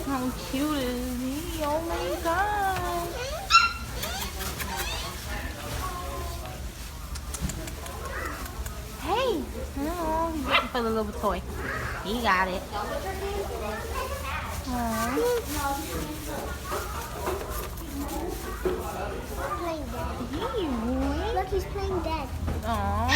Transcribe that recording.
How cute is he? Oh my god. Hey! Oh, he's looking for the little toy. He got it. Aww. Playing dead. Hey, boy. Look, he's playing dead. Aww.